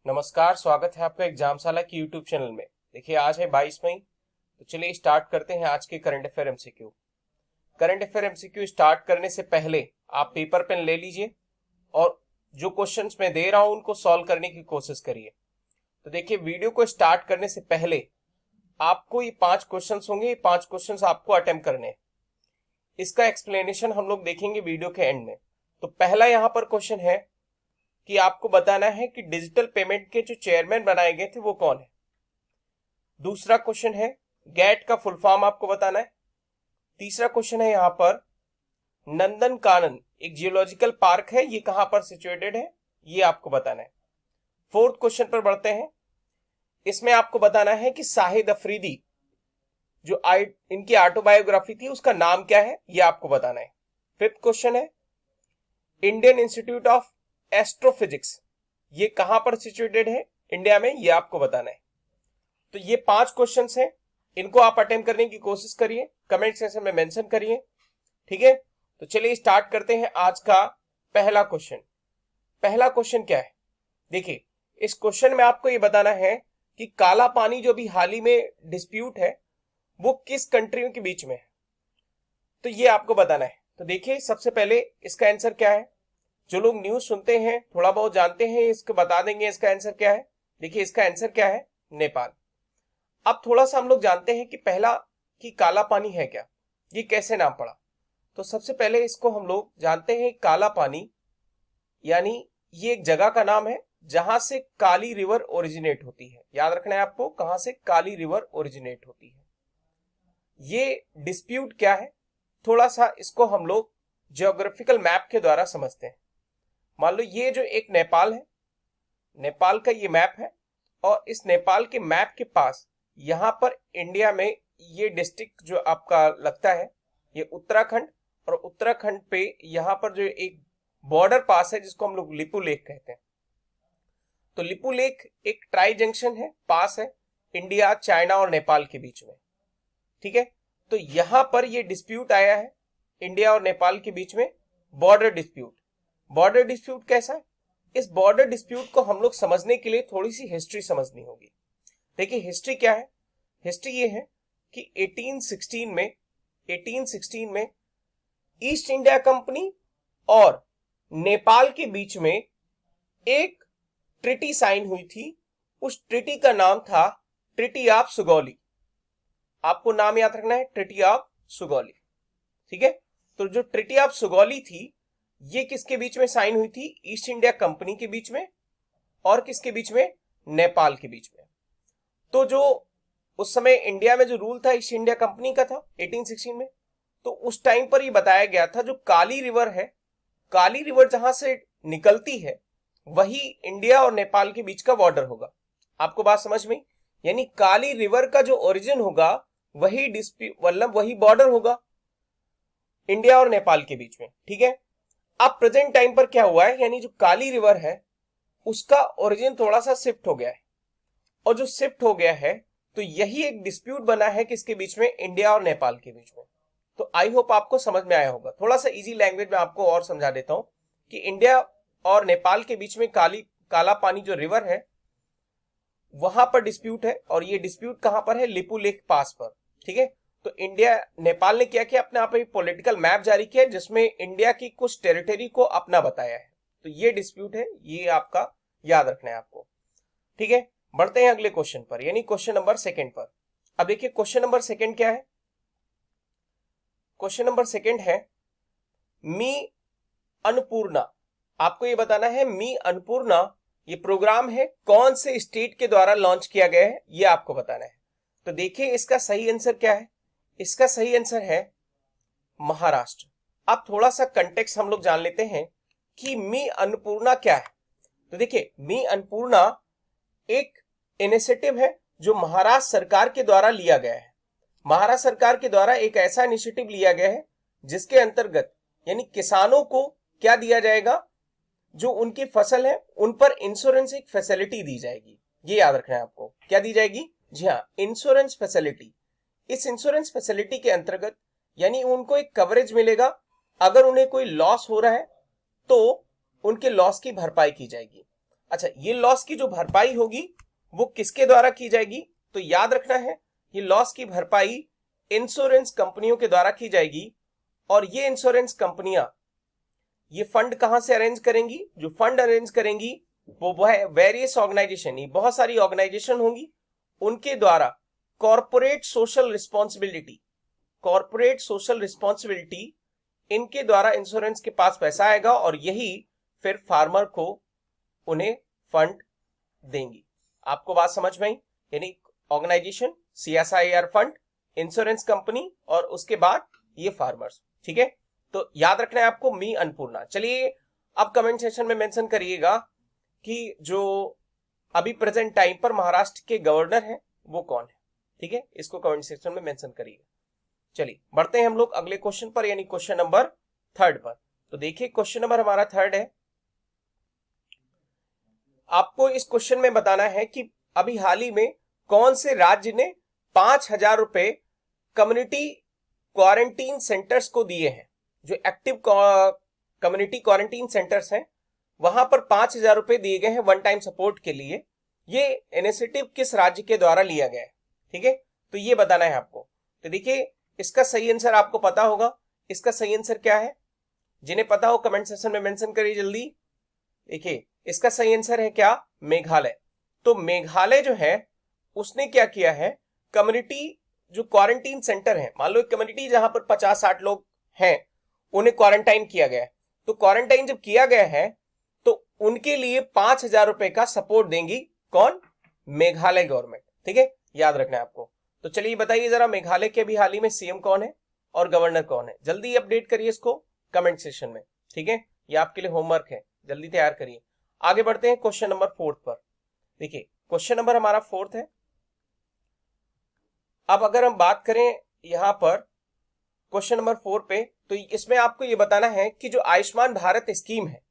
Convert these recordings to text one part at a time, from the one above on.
नमस्कार, स्वागत है आपका एग्जामशाला की यूट्यूब चैनल में। देखिए आज है 22 मई। तो चलिए स्टार्ट करते हैं आज के current affair MCQ. Current affair MCQ start करने से पहले आप पेपर पेन ले लीजिए और जो क्वेश्चंस मैं दे रहा हूं उनको सॉल्व करने की कोशिश करिए। तो देखिए वीडियो को स्टार्ट करने से पहले आपको ये 5 क्वेश्चंस होंगे, ये 5 क्वेश्चंस आपको अटेम्प्ट करने हैं। इसका एक्सप्लेनेशन हम लोग देखेंगे वीडियो के एंड में। तो पहला यहाँ पर क्वेश्चन है कि आपको बताना है कि डिजिटल पेमेंट के जो चेयरमैन बनाए गए थे वो कौन है। दूसरा क्वेश्चन है गैट का फुल फॉर्म आपको बताना है। तीसरा क्वेश्चन है यहाँ पर नंदन कानन एक जियोलॉजिकल पार्क है, ये कहां पर सिचुएटेड है, ये आपको बताना है। फोर्थ क्वेश्चन पर बढ़ते हैं। इसमें आपको बताना है कि शाहिद अफरीदी जो इनकी ऑटोबायोग्राफी थी उसका नाम क्या है, ये आपको बताना है। फिफ्थ क्वेश्चन है इंडियन इंस्टीट्यूट ऑफ एस्ट्रोफिजिक्स ये कहां पर सिचुएटेड है इंडिया में, ये आपको बताना है। तो ये 5 क्वेश्चंस हैं, इनको आप अटेम्प्ट करने की कोशिश करिए, कमेंट सेक्शन में मेंशन करिए, ठीक है। तो चलिए स्टार्ट करते हैं आज का पहला क्वेश्चन। पहला क्वेश्चन क्या है, देखिए इस क्वेश्चन में आपको ये बताना है कि काला पानी जो भी हाल ही में डिस्प्यूट है वो किस कंट्रियों के बीच में है, तो ये आपको बताना है। तो देखिए सबसे पहले इसका आंसर क्या है। जो लोग न्यूज सुनते हैं थोड़ा बहुत जानते हैं, इसको बता देंगे इसका आंसर क्या है। देखिए इसका आंसर क्या है, नेपाल। अब थोड़ा सा हम लोग जानते हैं कि पहला कि काला पानी है क्या, ये कैसे नाम पड़ा। तो सबसे पहले इसको हम लोग जानते हैं काला पानी यानी ये एक जगह का नाम है जहां से काली रिवर ओरिजिनेट होती है। याद रखना है आपको, कहां से काली रिवर ओरिजिनेट होती है। ये डिस्प्यूट क्या है, थोड़ा सा इसको हम लोग जियोग्राफिकल मैप के द्वारा समझते हैं। मान लो ये जो एक नेपाल है, नेपाल का ये मैप है और इस नेपाल के मैप के पास यहां पर इंडिया में ये डिस्ट्रिक्ट जो आपका लगता है ये उत्तराखंड, और उत्तराखंड पे यहां पर जो एक बॉर्डर पास है जिसको हम लोग लिपू लेक कहते हैं। तो लिपू लेक एक ट्राई जंक्शन है, पास है इंडिया, चाइना और नेपाल के बीच में, ठीक है। तो यहां पर ये डिस्प्यूट आया है इंडिया और नेपाल के बीच में, बॉर्डर डिस्प्यूट। बॉर्डर डिस्प्यूट कैसा है, इस बॉर्डर डिस्प्यूट को हम लोग समझने के लिए थोड़ी सी हिस्ट्री समझनी होगी। देखिए हिस्ट्री क्या है, हिस्ट्री ये है कि 1816 में ईस्ट इंडिया कंपनी और नेपाल के बीच में एक ट्रिटी साइन हुई थी। उस ट्रिटी का नाम था ट्रिटी ऑफ सुगौली। आपको नाम याद रखना है, ट्रिटी ऑफ सुगौली, ठीक है। तो जो ट्रिटी ऑफ सुगौली थी ये किसके बीच में साइन हुई थी, ईस्ट इंडिया कंपनी के बीच में और किसके बीच में, नेपाल के बीच में। तो जो उस समय इंडिया में जो रूल था ईस्ट इंडिया कंपनी का था 1816 में, तो उस टाइम पर ये बताया गया था जो काली रिवर है, काली रिवर जहां से निकलती है वही इंडिया और नेपाल के बीच का बॉर्डर होगा। आपको बात समझ में, यानी काली रिवर का जो ओरिजिन होगा वही डिस्प्यूट मतलब वही बॉर्डर होगा इंडिया और नेपाल के बीच में, ठीक है। अब प्रेजेंट टाइम पर क्या हुआ है, यानी जो काली रिवर है उसका ओरिजिन थोड़ा सा शिफ्ट हो गया है, और जो शिफ्ट हो गया है तो यही एक डिस्प्यूट बना है किसके बीच में, इंडिया और नेपाल के बीच में। तो आई होप आपको समझ में आया होगा। थोड़ा सा इजी लैंग्वेज में आपको और समझा देता हूं कि इंडिया और नेपाल के बीच में काला पानी जो रिवर है वहां पर डिस्प्यूट है, और ये डिस्प्यूट कहां पर है, लिपू लेक पास पर, ठीक है। तो इंडिया नेपाल ने क्या किया, अपने आप में पॉलिटिकल मैप जारी किया जिसमें इंडिया की कुछ टेरिटरी को अपना बताया है। तो ये डिस्प्यूट है, ये आपका याद रखना है आपको, ठीक है। बढ़ते हैं अगले क्वेश्चन पर, यानी क्वेश्चन नंबर 2 पर। अब देखिए क्वेश्चन नंबर 2 क्या है, क्वेश्चन नंबर 2 है मी अन्नपूर्णा। आपको ये बताना है मी अन्नपूर्णा ये प्रोग्राम है कौन से स्टेट के द्वारा लॉन्च किया गया है, ये आपको बताना है। तो देखिए इसका सही आंसर क्या है, इसका सही आंसर है महाराष्ट्र। अब थोड़ा सा कंटेक्स्ट हम लोग जान लेते हैं कि मी अन्नपूर्णा क्या है। तो देखिए मी अन्नपूर्णा एक इनिशिएटिव है जो महाराष्ट्र सरकार के द्वारा लिया गया है। महाराष्ट्र सरकार के द्वारा एक ऐसा इनिशिएटिव लिया गया है जिसके अंतर्गत यानी किसानों को क्या दिया जाएगा, जो उनकी फसल है उन पर इंश्योरेंस एक फैसिलिटी दी जाएगी। ये याद रखना है आपको, क्या दी जाएगी, जी हाँ, इंश्योरेंस फैसिलिटी। इस इंश्योरेंस फैसिलिटी के अंतर्गत यानी उनको एक कवरेज मिलेगा, अगर उन्हें कोई लॉस हो रहा है तो उनके लॉस की भरपाई की जाएगी। अच्छा, ये लॉस की जो भरपाई होगी वो किसके द्वारा की जाएगी? तो याद रखना है, ये लॉस की भरपाई इंश्योरेंस कंपनियों के द्वारा की जाएगी। और ये इंश्योरेंस कंपनियां ये फंड कहां से अरेंज करेंगी? जो फंड अरेंज करेंगी वो है वेरियस ऑर्गेनाइजेशन, ये बहुत सारी ऑर्गेनाइजेशन होंगी, उनके द्वारा कॉर्पोरेट सोशल रिस्पॉन्सिबिलिटी इनके द्वारा इंश्योरेंस के पास पैसा आएगा और यही फिर फार्मर को उन्हें फंड देंगी। आपको बात समझ में आई? यानी organisation, CSIR fund, insurance company और उसके बाद ये फार्मर्स। ठीक है, तो याद रखना है आपको मी अन्नपूर्णा। चलिए अब कमेंट सेक्शन में मेंशन करिएगा कि जो अभी प्रेजेंट टाइम पर महाराष्ट्र के गवर्नर हैं वो कौन है। ठीक है, इसको कमेंट सेक्शन में मेंशन करिएगा। चलिए बढ़ते हैं हम लोग अगले क्वेश्चन पर, यानी क्वेश्चन नंबर 3 पर। तो देखिए क्वेश्चन नंबर हमारा 3 है। आपको इस क्वेश्चन में बताना है कि अभी हाल ही में कौन से राज्य ने 5,000 रुपए कम्युनिटी क्वारंटीन सेंटर्स को दिए हैं। जो एक्टिव कम्युनिटी क्वारंटीन सेंटर्स हैं वहां पर 5,000 रुपए दिए गए हैं वन टाइम सपोर्ट के लिए। ये इनिशिएटिव किस राज्य के द्वारा लिया गया है? ठीक है, तो ये बताना है आपको। तो देखिए इसका सही आंसर आपको पता होगा। इसका सही आंसर क्या है? जिन्हें पता हो कमेंट सेक्शन में मेंशन करिए जल्दी। देखिए इसका सही आंसर है क्या? मेघालय। तो मेघालय जो है उसने क्या किया है, कम्युनिटी जो क्वारंटीन सेंटर है, मान लो एक कम्युनिटी जहां पर 50-60 लोग हैं, उन्हें क्वारंटाइन किया गया है। तो क्वारंटाइन जब किया गया है तो उनके लिए 5,000 रुपए का सपोर्ट देंगी कौन? मेघालय गवर्नमेंट। ठीक है, याद रखना है आपको। तो चलिए बताइए जरा, मेघालय के अभी हाल ही में सीएम कौन है और गवर्नर कौन है? जल्दी अपडेट करिए इसको कमेंट सेक्शन में। ठीक है, ये आपके लिए होमवर्क है, जल्दी तैयार करिए। आगे बढ़ते हैं क्वेश्चन नंबर 4 पर। देखिए क्वेश्चन नंबर हमारा 4 है। अब अगर हम बात करें यहां पर क्वेश्चन नंबर 4 पे, तो इसमें आपको ये बताना है कि जो आयुष्मान भारत स्कीम है,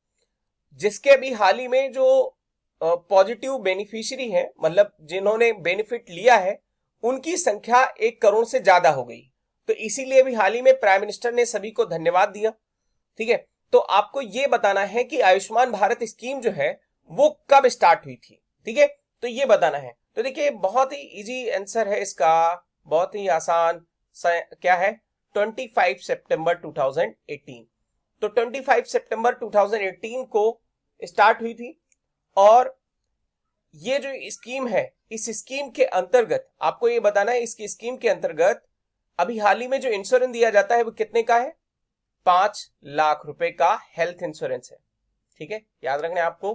जिसके अभी हाल ही में जो पॉजिटिव बेनिफिशियरी है, मतलब जिन्होंने बेनिफिट लिया है, उनकी संख्या 1 करोड़ से ज्यादा हो गई। तो इसीलिए अभी हाल ही में प्राइम मिनिस्टर ने सभी को धन्यवाद दिया। ठीक है, तो आपको यह बताना है कि आयुष्मान भारत स्कीम जो है वो कब स्टार्ट हुई थी। ठीक है, तो ये बताना है। तो देखिए बहुत ही इजी आंसर है इसका, बहुत ही आसान क्या है, 25 सितंबर 2018। तो 25 सितंबर 2018 को स्टार्ट हुई थी। और ये जो स्कीम है, इस स्कीम के अंतर्गत आपको ये बताना है, इसकी स्कीम के अंतर्गत अभी हाल ही में जो इंश्योरेंस दिया जाता है वो कितने का है? 5 लाख रुपए का हेल्थ इंश्योरेंस है। ठीक है, याद रखना है आपको,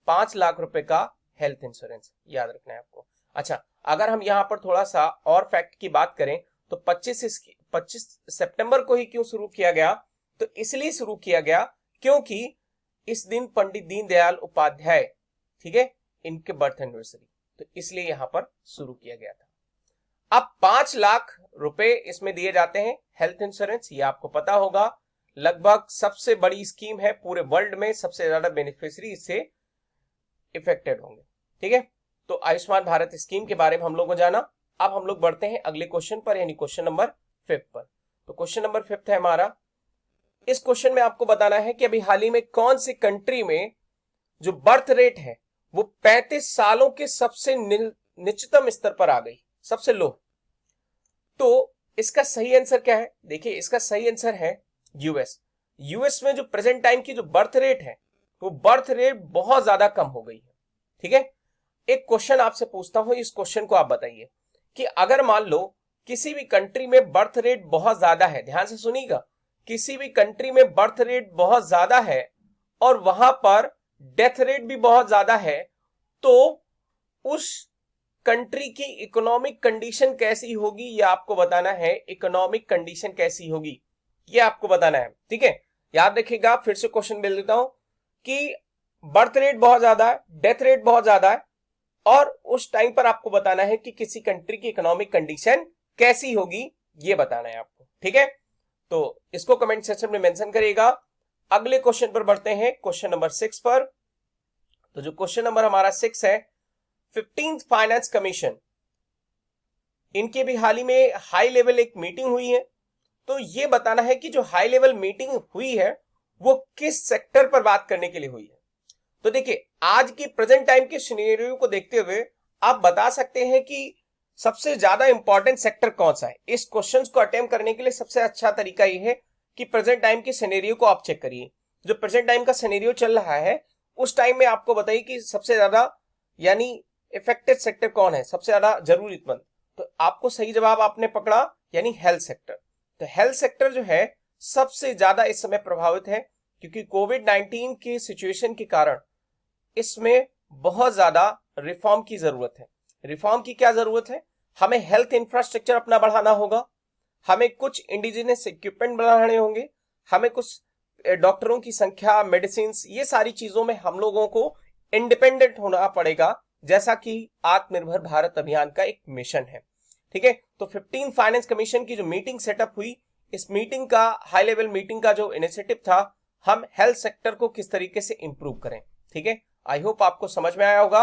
5 लाख रुपए का हेल्थ इंश्योरेंस याद रखना है आपको। अच्छा, अगर हम यहां पर थोड़ा सा और फैक्ट की बात करें तो 25 सितंबर को ही क्यों शुरू किया गया? तो इसलिए शुरू किया गया क्योंकि इस दिन पंडित दीनदयाल उपाध्याय, ठीक है, इनके बर्थ एनिवर्सरी, तो इसलिए यहां पर शुरू किया गया था। अब 5 लाख रुपए इसमें दिए जाते हैं हेल्थ इंश्योरेंस, ये आपको पता होगा। लगभग सबसे बड़ी स्कीम है पूरे वर्ल्ड में, सबसे ज्यादा बेनिफिशियरी इससे इफेक्टेड होंगे। ठीक है, तो आयुष्मान भारत स्कीम के बारे में हम लोगों को जाना। अब हम लोग बढ़ते हैं अगले क्वेश्चन पर, यानी क्वेश्चन नंबर 5 पर। तो क्वेश्चन नंबर 5 है हमारा। इस क्वेश्चन में आपको बताना है कि अभी हाल ही में कौन सी कंट्री में जो बर्थ रेट है वो 35 सालों के सबसे निचतम स्तर पर आ गई, सबसे लो। तो इसका सही आंसर क्या है? देखिए इसका सही आंसर है यूएस में जो प्रेजेंट टाइम की जो बर्थ रेट है वो बर्थ रेट बहुत ज्यादा कम हो गई है। ठीक है, एक क्वेश्चन आपसे पूछता हूं, इस क्वेश्चन को आप बताइए कि अगर मान लो किसी भी कंट्री में बर्थ रेट बहुत ज्यादा है, ध्यान से सुनिएगा, किसी भी कंट्री में बर्थ रेट बहुत ज्यादा है और वहां पर डेथ रेट भी बहुत ज्यादा है, तो उस कंट्री की इकोनॉमिक कंडीशन कैसी होगी ये आपको बताना है। इकोनॉमिक कंडीशन कैसी होगी ये आपको बताना है। ठीक है, याद रखिएगा, फिर से क्वेश्चन बोल देता हूं कि बर्थ रेट बहुत ज्यादा है, डेथ रेट बहुत ज्यादा है, और उस टाइम पर आपको बताना है कि किसी कंट्री की इकोनॉमिक कंडीशन कैसी होगी, ये बताना है आपको। ठीक है, तो इसको कमेंट सेक्शन में मेंशन करिएगा। अगले क्वेश्चन पर बढ़ते हैं, क्वेश्चन नंबर 6 पर। तो जो क्वेश्चन नंबर हमारा 6 है, 15th फाइनेंस कमीशन, इनके भी हाल ही में हाई लेवल एक मीटिंग हुई है। तो ये बताना है कि जो हाई लेवल मीटिंग हुई है वो किस सेक्टर पर बात करने के लिए हुई है। तो देखिए आज की प्रेजेंट टाइम के सिनेरियो को देखते हुए आप बता सकते हैं कि सबसे ज्यादा इंपॉर्टेंट सेक्टर कौन सा है। इस क्वेश्चन को अटेम्प्ट करने के लिए सबसे अच्छा तरीका यह है कि प्रेजेंट टाइम के सिनेरियो को आप चेक करिए। जो प्रेजेंट टाइम का सिनेरियो चल रहा है उस टाइम में आपको बताइए कि सबसे ज्यादा यानी इफेक्टेड सेक्टर कौन है, सबसे ज्यादा जरूरतमंद। तो आपको सही जवाब आपने पकड़ा यानी हेल्थ सेक्टर। तो हेल्थ सेक्टर जो है सबसे ज्यादा इस समय प्रभावित है, क्योंकि कोविड-19 की सिचुएशन के कारण इसमें बहुत ज्यादा रिफॉर्म की जरूरत है। रिफॉर्म की क्या जरूरत है? हमें हेल्थ इंफ्रास्ट्रक्चर अपना बढ़ाना होगा, हमें कुछ इंडिजिनियस इक्विपमेंट बढ़ाने होंगे, हमें कुछ डॉक्टरों की संख्या, मेडिसिन, ये सारी चीजों में हम लोगों को इंडिपेंडेंट होना पड़ेगा, जैसा कि आत्मनिर्भर भारत अभियान का एक मिशन है। ठीक है, तो 15 फाइनेंस कमीशन की जो मीटिंग सेटअप हुई, इस मीटिंग का हाई लेवल मीटिंग का जो इनिशिएटिव था, हम हेल्थ सेक्टर को किस तरीके से इंप्रूव करें। ठीक है, आई होप आपको समझ में आया होगा।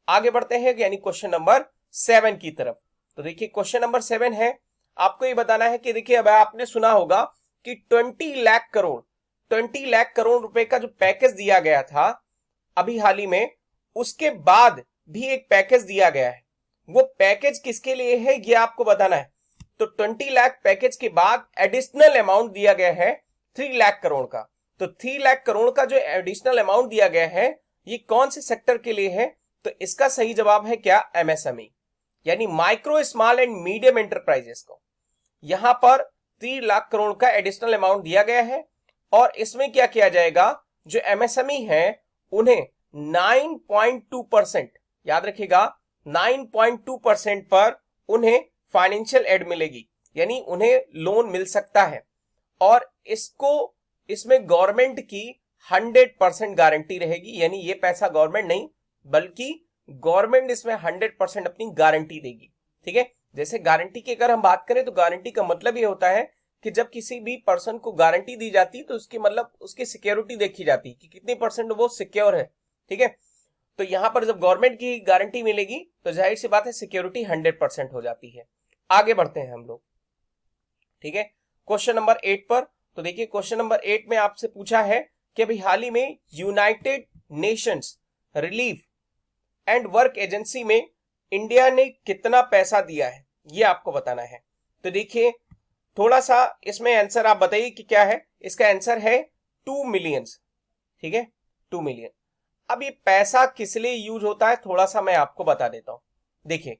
आगे बढ़ते हैं यानी क्वेश्चन नंबर 7 की तरफ। तो देखिए क्वेश्चन नंबर 7 है, आपको ये बताना है कि देखिए अब आपने सुना होगा कि 20 लाख करोड़ रुपए का जो पैकेज दिया गया था अभी हाल ही में, उसके बाद भी एक पैकेज दिया गया है। वो पैकेज किसके लिए है ये आपको बताना है। तो 20 लाख पैकेज के बाद एडिशनल अमाउंट दिया गया है 3 लाख करोड़ का। तो 3 लाख करोड़ का जो एडिशनल अमाउंट दिया गया है ये कौन से सेक्टर के लिए है? तो इसका सही जवाब है क्या? एमएसएमई यानी micro small and medium enterprises को यहां पर 3 लाख करोड़ का एडिशनल अमाउंट दिया गया है। और इसमें क्या किया जाएगा, जो एमएसएमई है उन्हें 9.2%, याद रखिएगा 9.2% पर उन्हें फाइनेंशियल एड मिलेगी, यानी उन्हें लोन मिल सकता है। और इसमें गवर्नमेंट की 100% गारंटी रहेगी, यानी ये पैसा गवर्नमेंट नहीं बल्कि गवर्नमेंट इसमें 100% अपनी गारंटी देगी। ठीक है, जैसे गारंटी की अगर हम बात करें तो गारंटी का मतलब ये होता है कि जब किसी भी पर्सन को गारंटी दी जाती तो उसकी मतलब उसकी सिक्योरिटी देखी जाती कि कितनी परसेंट वो सिक्योर है। ठीक है, तो यहां पर जब गवर्नमेंट की गारंटी मिलेगी तो जाहिर सी बात है सिक्योरिटी 100% हो जाती है। आगे बढ़ते हैं हम लोग। ठीक है, क्वेश्चन नंबर 8 पर। तो देखिए क्वेश्चन नंबर 8 में आपसे पूछा है कि अभी हाल ही में United Nations relief and work agency में इंडिया ने कितना पैसा दिया है ये आपको बताना है। तो देखिए थोड़ा सा इसमें आंसर आप बताइए कि क्या है। इसका आंसर है 2 मिलियन। ठीक है, 2 मिलियन। अब ये पैसा किस लिए यूज होता है थोड़ा सा मैं आपको बता देता हूं। देखिए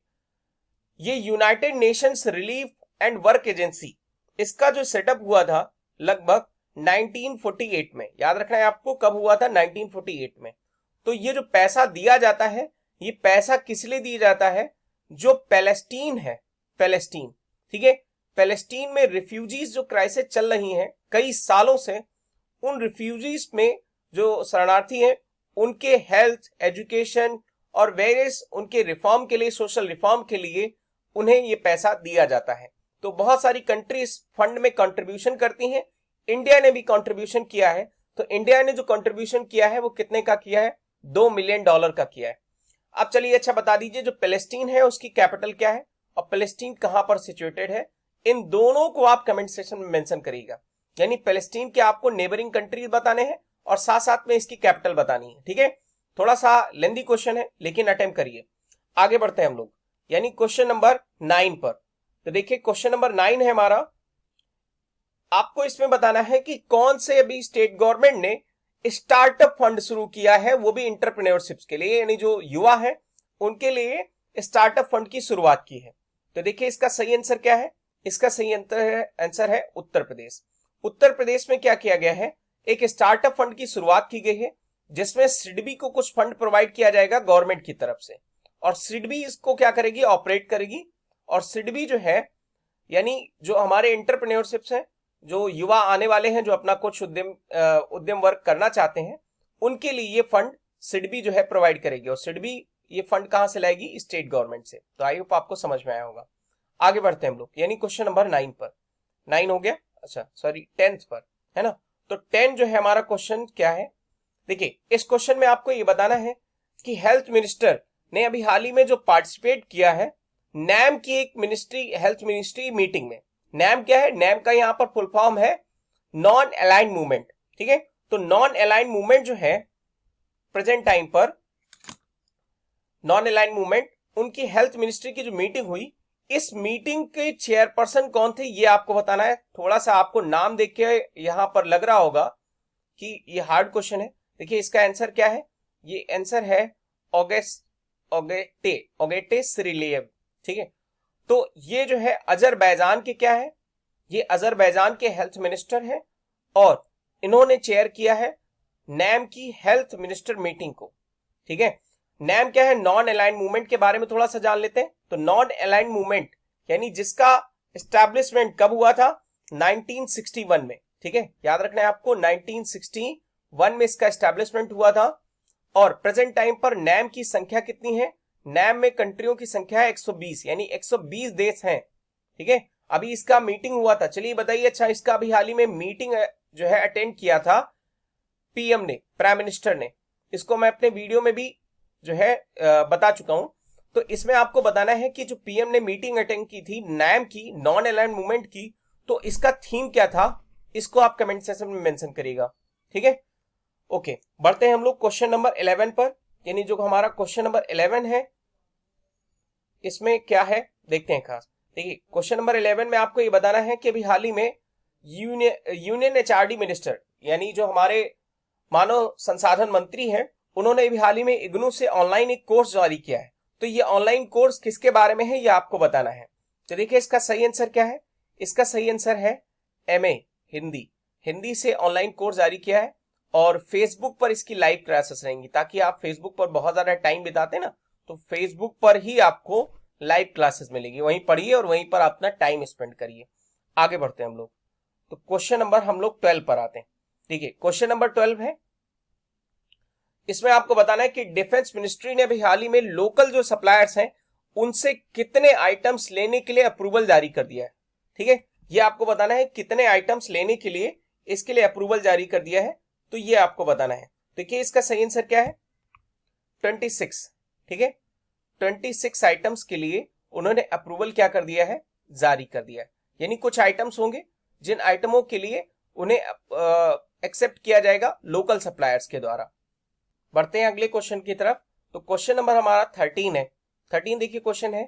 ये United Nations relief and work agency, इसका जो सेटअप हुआ था लगभग 1948 में, याद रखना है आपको कब हुआ था, 1948 में। तो ये जो पैसा दिया जाता है ये पैसा किस लिए दिया जाता है? जो पैलेस्टीन है, पैलेस्टीन, ठीक है, पैलेस्टीन में रिफ्यूजीज जो क्राइसिस चल रही हैं कई सालों से, उन रिफ्यूजीज में जो शरणार्थी हैं उनके हेल्थ, एजुकेशन और वेरियस उनके रिफॉर्म के लिए, सोशल रिफॉर्म के लिए उन्हें ये पैसा दिया जाता है। तो बहुत सारी कंट्रीज फंड में कंट्रीब्यूशन करती हैं, इंडिया ने भी कंट्रीब्यूशन किया है। तो इंडिया ने जो कंट्रीब्यूशन किया है वो कितने का किया है? $2 मिलियन का किया है। अब चलिए अच्छा बता दीजिए जो पैलेस्टीन है उसकी कैपिटल क्या है और पैलेस्टीन कहां पर सिचुएटेड है? इन दोनों को आप कमेंट सेक्शन में मेंशन करिएगा, यानी पैलेस्टीन के आपको नेबरिंग कंट्रीज बताने हैं और साथ साथ में इसकी कैपिटल बतानी है। ठीक है, थोड़ा सा लेंदी क्वेश्चन है लेकिन अटेम्प्ट करिए। आगे बढ़ते हैं हम लोग यानी क्वेश्चन नंबर 9 पर। तो देखिए क्वेश्चन नंबर 9 है हमारा, आपको इसमें बताना है कि कौन से अभी स्टेट गवर्नमेंट ने स्टार्टअप फंड शुरू किया है, वो भी एंटरप्रेन्योरशिप के लिए, यानी जो युवा है उनके लिए स्टार्टअप फंड की शुरुआत की है। तो देखिए इसका सही आंसर क्या है? इसका सही आंसर है उत्तर प्रदेश। उत्तर प्रदेश में क्या किया गया है? एक स्टार्टअप फंड की शुरुआत की गई है जिसमें सिडबी को कुछ फंड प्रोवाइड किया जाएगा गवर्नमेंट की तरफ से, और सिडबी इसको क्या करेगी? ऑपरेट करेगी। और सिडबी जो है यानी जो हमारे एंटरप्रेन्योरशिप हैं, जो युवा आने वाले हैं जो अपना कुछ उद्यम वर्क करना चाहते हैं, उनके लिए ये फंड सिडबी जो है प्रोवाइड करेगी। और सिडबी ये फंड कहां से लाएगी? स्टेट गवर्नमेंट से। तो आई होप आपको समझ में आया होगा। आगे बढ़ते हैं हम लोग यानी क्वेश्चन नंबर 9 पर। 9 हो गया, अच्छा सॉरी 10th पर है ना। तो 10 जो है हमारा क्वेश्चन क्या है? देखिए इस क्वेश्चन में आपको ये बताना है कि हेल्थ मिनिस्टर ने अभी हाल ही में जो पार्टिसिपेट किया है नैम की एक मिनिस्ट्री, हेल्थ मिनिस्ट्री मीटिंग में। नैम क्या है? नैम का यहां पर फुल फॉर्म है नॉन अलाइंड मूवमेंट। ठीक है, तो नॉन अलाइंड मूवमेंट जो है प्रेजेंट टाइम पर नॉन अलाइंड मूवमेंट, उनकी हेल्थ मिनिस्ट्री की जो मीटिंग हुई, इस मीटिंग के चेयरपर्सन कौन थे ये आपको बताना है। थोड़ा सा आपको नाम देख के यहां पर लग रहा होगा कि ये हार्ड क्वेश्चन है। देखिए इसका आंसर क्या है, ये आंसर है ओगेटे सिरिलियव। ठीक है, तो ये जो है अजरबैजान के क्या है, ये अजरबैजान के हेल्थ मिनिस्टर है और इन्होंने चेयर किया है नैम की हेल्थ मिनिस्टर मीटिंग को। ठीक है, नैम क्या है, नॉन अलाइंड मूवमेंट के बारे में थोड़ा सा जान लेते हैं। तो नॉन अलाइंड मूवमेंट यानी जिसका एस्टैब्लिशमेंट कब हुआ था, 1961 में। ठीक है, याद रखना है आपको, 1961 में इसका एस्टैब्लिशमेंट हुआ था। और प्रेजेंट टाइम पर नैम की संख्या कितनी है, नैम में कंट्रियों की संख्या है 120, यानी 120 देश हैं। ठीक है, अभी इसका मीटिंग हुआ था, चलिए बताइए। अच्छा, इसका अभी हाल ही में मीटिंग जो है अटेंड किया था पीएम ने, प्राइम मिनिस्टर ने। इसको मैं अपने वीडियो में भी जो है बता चुका हूं। तो इसमें आपको बताना है कि जो पीएम ने मीटिंग अटेंड की थी नैम की, नॉन अलाइंड मूवमेंट की, तो इसका थीम क्या था, इसको आप कमेंट सेक्शन में मेंशन करिएगा। ठीक है, ओके, बढ़ते हैं हम लोग क्वेश्चन नंबर 11 पर। यानी जो हमारा क्वेश्चन नंबर 11 है, इसमें क्या है देखते हैं खास। देखिए क्वेश्चन नंबर 11 में आपको ये बताना है कि अभी हाल ही में यूनियन एचआरडी मिनिस्टर, यानी जो हमारे मानव संसाधन मंत्री हैं, उन्होंने भी हाल ही में इग्नू से ऑनलाइन एक कोर्स जारी किया है। तो ये ऑनलाइन कोर्स किसके बारे में है ये आपको बताना है। तो देखिए इसका सही आंसर क्या है, इसका सही आंसर है एमए हिंदी। हिंदी से ऑनलाइन कोर्स जारी किया है और फेसबुक पर इसकी लाइव क्लासेस रहेंगी, ताकि आप फेसबुक पर बहुत ज्यादा टाइम बिताते ना, तो फेसबुक पर ही आपको लाइव क्लासेस मिलेगी, वहीं पढ़िए और वहीं पर अपना टाइम स्पेंड करिए। आगे बढ़ते हैं हम लोग। तो क्वेश्चन नंबर हम लोग 12 पर आते हैं। ठीक है, क्वेश्चन नंबर 12 है, इसमें आपको बताना है कि डिफेंस मिनिस्ट्री ने अभी हाल ही में लोकल जो सप्लायर्स हैं उनसे कितने आइटम्स लेने के लिए अप्रूवल जारी कर दिया है। ठीक है, ये आपको बताना है कितने आइटम्स लेने के लिए इसके लिए अप्रूवल जारी कर दिया है, तो ये आपको बताना है। देखिए इसका सही आंसर क्या है, 26। ठीक है, 26 आइटम्स के लिए उन्होंने अप्रूवल क्या कर दिया है, जारी कर दिया है। यानी कुछ आइटम्स होंगे जिन आइटमों के लिए उन्हें एक्सेप्ट किया जाएगा लोकल सप्लायर्स के द्वारा। बढ़ते हैं अगले क्वेश्चन की तरफ। तो क्वेश्चन नंबर हमारा 13 है। 13 देखिए क्वेश्चन है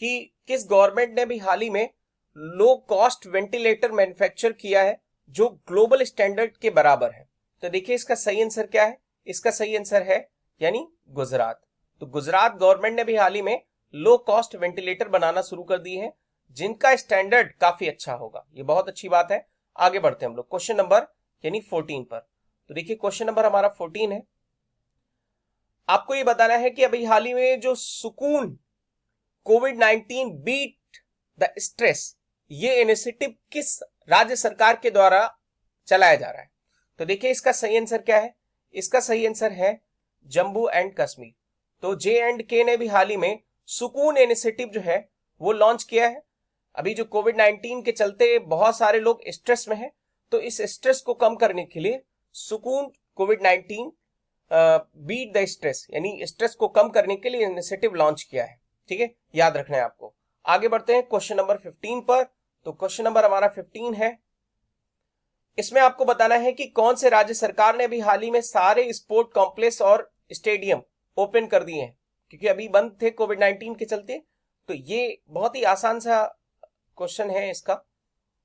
कि किस गवर्नमेंट ने भी हाल ही में लो कॉस्ट वेंटिलेटर मैन्युफैक्चर किया है जो ग्लोबल स्टैंडर्ड के बराबर है। तो देखिए इसका सही आंसर क्या है, इसका सही आंसर है यानी गुजरात। तो गुजरात गवर्नमेंट ने भी हाल ही में लो कॉस्ट वेंटिलेटर बनाना शुरू कर दी है जिनका स्टैंडर्ड काफी अच्छा होगा, ये बहुत अच्छी बात है। आगे बढ़ते हैं हम लोग क्वेश्चन नंबर यानी 14 पर। तो देखिए क्वेश्चन नंबर हमारा 14 है, आपको ये बताना है कि अभी हाल ही में जो सुकून कोविड-19 बीट द स्ट्रेस, ये इनिशिएटिव किस राज्य सरकार के द्वारा चलाया जा रहा है। तो देखिए इसका सही आंसर क्या है, इसका सही आंसर है जम्मू एंड कश्मीर। तो J&K ने भी हाल ही में सुकून इनिशिएटिव जो है वो लॉन्च किया है। अभी जो कोविड-19 के चलते बहुत सारे लोग स्ट्रेस में हैं, तो इस स्ट्रेस को कम करने के लिए सुकून कोविड-19 बीट द स्ट्रेस यानी स्ट्रेस को कम करने के लिए इनिशिएटिव लॉन्च किया है। ठीक है, याद रखना है आपको। आगे बढ़ते हैं क्वेश्चन नंबर 15 पर। तो क्वेश्चन नंबर हमारा 15 है, इसमें आपको बताना है कि कौन से राज्य सरकार ने अभी हाल ही में सारे स्पोर्ट कॉम्प्लेक्स और स्टेडियम ओपन कर दिए हैं, क्योंकि अभी बंद थे कोविड-19 के चलते। तो ये बहुत ही आसान सा क्वेश्चन है इसका।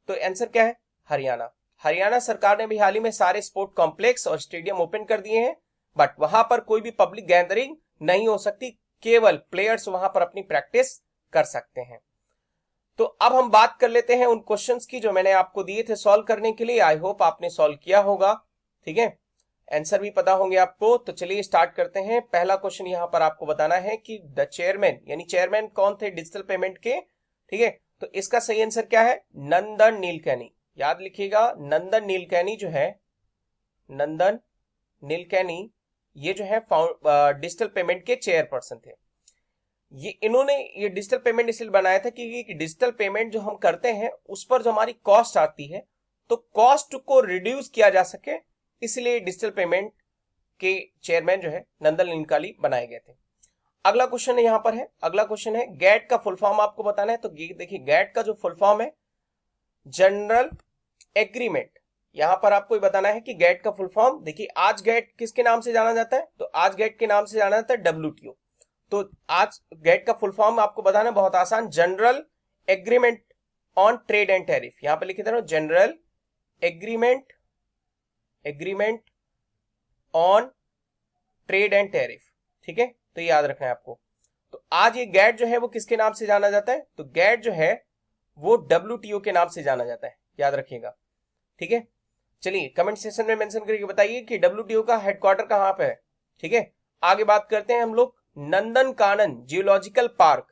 तो आंसर क्या है, हरियाणा। हरियाणा सरकार ने भी हाल ही में सारे स्पोर्ट कॉम्प्लेक्स और स्टेडियम ओपन कर दिए हैं, बट वहां पर कोई भी पब्लिक गैदरिंग नहीं हो सकती, केवल प्लेयर्स वहां पर अपनी प्रैक्टिस कर सकते हैं। तो अब हम बात कर लेते हैं उन क्वेश्चंस की जो मैंने आपको दिए थे सॉल्व करने के लिए। आई होप आपने सॉल्व किया होगा। ठीक है, आंसर भी पता होंगे आपको। तो चलिए स्टार्ट करते हैं। पहला क्वेश्चन यहां पर आपको बताना है कि द चेयरमैन यानी चेयरमैन कौन थे डिजिटल पेमेंट के। ठीक है, तो इसका सही आंसर क्या है, नंदन नीलकैनी। याद लिखिएगा, नंदन नीलकैनी जो है, नंदन नीलकैनी ये जो है डिजिटल पेमेंट के चेयरपर्सन थे। ये इन्होंने ये डिजिटल पेमेंट इसलिए बनाया था क्योंकि डिजिटल पेमेंट जो हम करते हैं उस पर जो हमारी कॉस्ट आती है, तो कॉस्ट को रिड्यूस किया जा सके, इसलिए डिजिटल पेमेंट के चेयरमैन जो है नंदन नीलकैनी बनाए गए थे। अगला क्वेश्चन यहां पर है, अगला क्वेश्चन है गैट का फुल फॉर्म आपको बताना है। तो देखिए गैट का जो फुल फॉर्म है जनरल एग्रीमेंट यहां पर आपको बताना है कि गेट का फुल फॉर्म। देखिए आज गेट किसके नाम से जाना जाता है, तो आज गेट के नाम से जाना जाता है WTO। तो आज गेट का फुल फॉर्म आपको बताना बहुत आसान, general agreement on trade and tariff. यहां पर लिखे थे general agreement on trade and tariff, ठीक है, तो याद रखना है आपको। तो आज ये गेट जो है वो किसके नाम से जाना जाता है, तो गेट जो है वो WTO के नाम से जाना जाता है, याद रखिएगा, ठीक है। चलिए कमेंट सेक्शन में मेंशन करके बताइए कि WTO का हेडक्वार्टर कहां पे है, ठीक है। आगे बात करते हैं हम लोग Nandankanan geological park.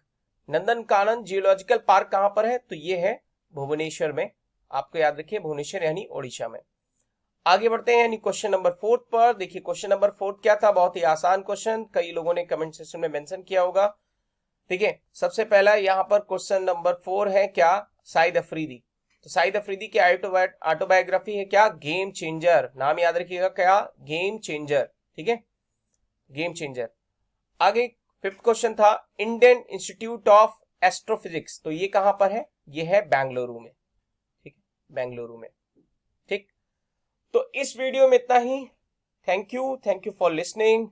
Nandankanan geological park कहां पर है, तो ये है भुवनेश्वर में, आपको याद रखिए भुवनेश्वर यानी ओडिशा में। आगे बढ़ते हैं यानी क्वेश्चन नंबर 4 पर। देखिए क्वेश्चन नंबर 4 क्या था, बहुत ही आसान क्वेश्चन, कई लोगों ने कमेंट सेक्शन में मेंशन किया होगा, ठीक है। सबसे पहला यहाँ पर क्वेश्चन नंबर 4 है क्या, साइद अफरीदी। तो साइद अफरीदी की ऑटोबायोग्राफी है क्या, गेम चेंजर, नाम याद रखिएगा क्या, गेम चेंजर, ठीक है, गेम चेंजर। आगे 5th क्वेश्चन था इंडियन इंस्टीट्यूट ऑफ एस्ट्रोफिजिक्स, तो ये कहां पर है, ये है बेंगलुरु में, ठीक है, बेंगलुरु में, ठीक। तो इस वीडियो में इतना ही। Thank you for listening.